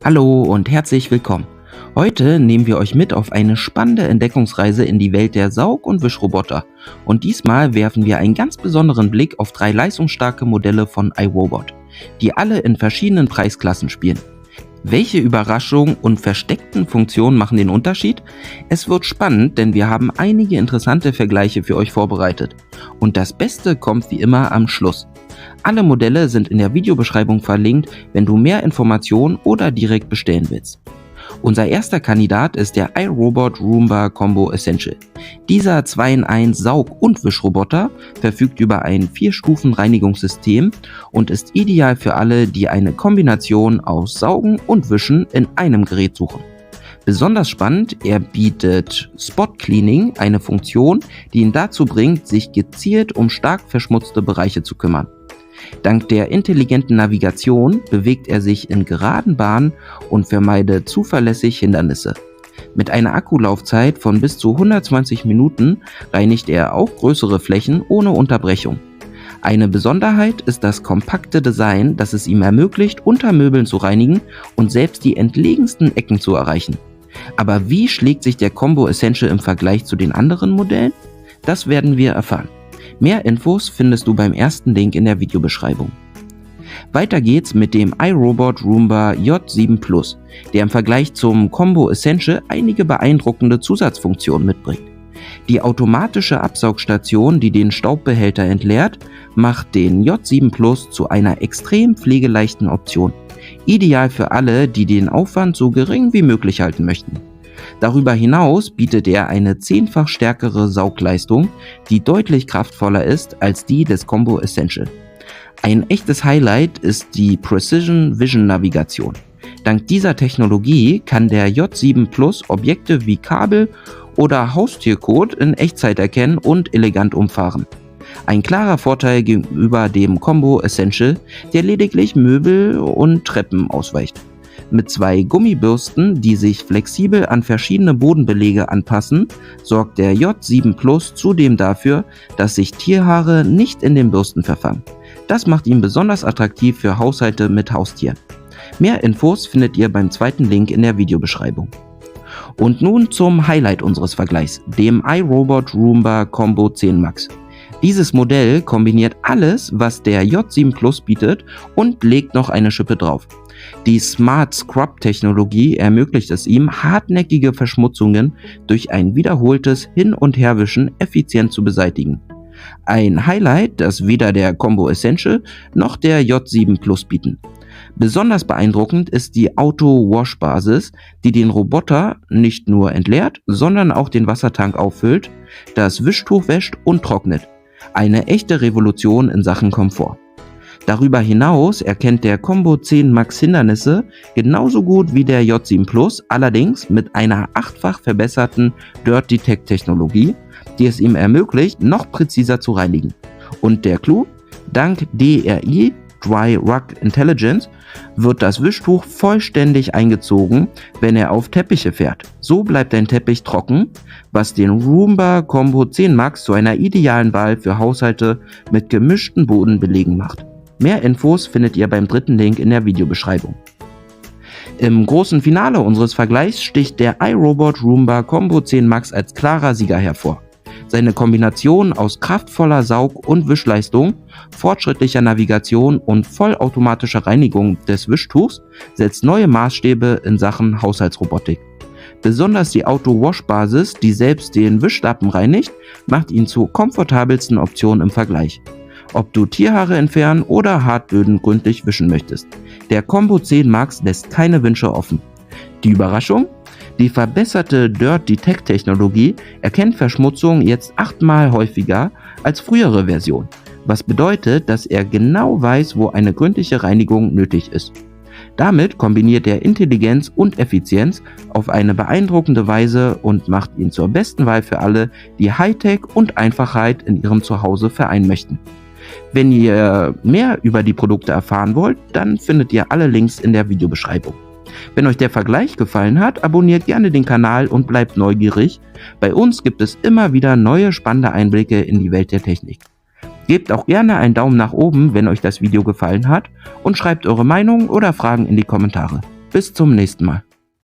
Hallo und herzlich willkommen. Heute nehmen wir euch mit auf eine spannende Entdeckungsreise in die Welt der Saug- und Wischroboter. Und diesmal werfen wir einen ganz besonderen Blick auf 3 leistungsstarke Modelle von iRobot, die alle in verschiedenen Preisklassen spielen. Welche Überraschungen und versteckten Funktionen machen den Unterschied? Es wird spannend, denn wir haben einige interessante Vergleiche für euch vorbereitet. Und das Beste kommt wie immer am Schluss. Alle Modelle sind in der Videobeschreibung verlinkt, wenn du mehr Informationen oder direkt bestellen willst. Unser erster Kandidat ist der iRobot Roomba Combo Essential. Dieser 2-in-1 Saug- und Wischroboter verfügt über ein 4-Stufen-Reinigungssystem und ist ideal für alle, die eine Kombination aus Saugen und Wischen in einem Gerät suchen. Besonders spannend, er bietet Spot Cleaning, eine Funktion, die ihn dazu bringt, sich gezielt um stark verschmutzte Bereiche zu kümmern. Dank der intelligenten Navigation bewegt er sich in geraden Bahnen und vermeidet zuverlässig Hindernisse. Mit einer Akkulaufzeit von bis zu 120 Minuten reinigt er auch größere Flächen ohne Unterbrechung. Eine Besonderheit ist das kompakte Design, das es ihm ermöglicht, unter Möbeln zu reinigen und selbst die entlegensten Ecken zu erreichen. Aber wie schlägt sich der Combo Essential im Vergleich zu den anderen Modellen? Das werden wir erfahren. Mehr Infos findest du beim ersten Link in der Videobeschreibung. Weiter geht's mit dem iRobot Roomba J7 Plus, der im Vergleich zum Combo Essential einige beeindruckende Zusatzfunktionen mitbringt. Die automatische Absaugstation, die den Staubbehälter entleert, macht den J7 Plus zu einer extrem pflegeleichten Option. Ideal für alle, die den Aufwand so gering wie möglich halten möchten. Darüber hinaus bietet er eine 10-fach stärkere Saugleistung, die deutlich kraftvoller ist als die des Combo Essential. Ein echtes Highlight ist die Precision Vision Navigation. Dank dieser Technologie kann der J7 Plus Objekte wie Kabel oder Haustiercode in Echtzeit erkennen und elegant umfahren. Ein klarer Vorteil gegenüber dem Combo Essential, der lediglich Möbel und Treppen ausweicht. Mit 2 Gummibürsten, die sich flexibel an verschiedene Bodenbelege anpassen, sorgt der J7 Plus zudem dafür, dass sich Tierhaare nicht in den Bürsten verfangen. Das macht ihn besonders attraktiv für Haushalte mit Haustieren. Mehr Infos findet ihr beim zweiten Link in der Videobeschreibung. Und nun zum Highlight unseres Vergleichs, dem iRobot Roomba Combo 10 Max. Dieses Modell kombiniert alles, was der J7 Plus bietet und legt noch eine Schippe drauf. Die Smart Scrub Technologie ermöglicht es ihm, hartnäckige Verschmutzungen durch ein wiederholtes Hin- und Herwischen effizient zu beseitigen. Ein Highlight, das weder der Combo Essential noch der J7 Plus bieten. Besonders beeindruckend ist die Auto-Wash-Basis, die den Roboter nicht nur entleert, sondern auch den Wassertank auffüllt, das Wischtuch wäscht und trocknet. Eine echte Revolution in Sachen Komfort. Darüber hinaus erkennt der Combo 10 Max Hindernisse genauso gut wie der J7 Plus, allerdings mit einer 8-fach verbesserten Dirt Detect Technologie, die es ihm ermöglicht, noch präziser zu reinigen. Und der Clou: dank DRI Dry Rug Intelligence wird das Wischtuch vollständig eingezogen, wenn er auf Teppiche fährt. So bleibt dein Teppich trocken, was den Roomba Combo 10 Max zu einer idealen Wahl für Haushalte mit gemischten Bodenbelegen macht. Mehr Infos findet ihr beim dritten Link in der Videobeschreibung. Im großen Finale unseres Vergleichs sticht der iRobot Roomba Combo 10 Max als klarer Sieger hervor. Seine Kombination aus kraftvoller Saug- und Wischleistung, fortschrittlicher Navigation und vollautomatischer Reinigung des Wischtuchs setzt neue Maßstäbe in Sachen Haushaltsrobotik. Besonders die Auto-Wash-Basis, die selbst den Wischlappen reinigt, macht ihn zur komfortabelsten Option im Vergleich. Ob du Tierhaare entfernen oder Hartböden gründlich wischen möchtest. Der Combo 10 Max lässt keine Wünsche offen. Die Überraschung? Die verbesserte Dirt Detect Technologie erkennt Verschmutzung jetzt 8-mal häufiger als frühere Version, was bedeutet, dass er genau weiß, wo eine gründliche Reinigung nötig ist. Damit kombiniert er Intelligenz und Effizienz auf eine beeindruckende Weise und macht ihn zur besten Wahl für alle, die Hightech und Einfachheit in ihrem Zuhause vereinen möchten. Wenn ihr mehr über die Produkte erfahren wollt, dann findet ihr alle Links in der Videobeschreibung. Wenn euch der Vergleich gefallen hat, abonniert gerne den Kanal und bleibt neugierig. Bei uns gibt es immer wieder neue spannende Einblicke in die Welt der Technik. Gebt auch gerne einen Daumen nach oben, wenn euch das Video gefallen hat und schreibt eure Meinung oder Fragen in die Kommentare. bis zum nächsten Mal.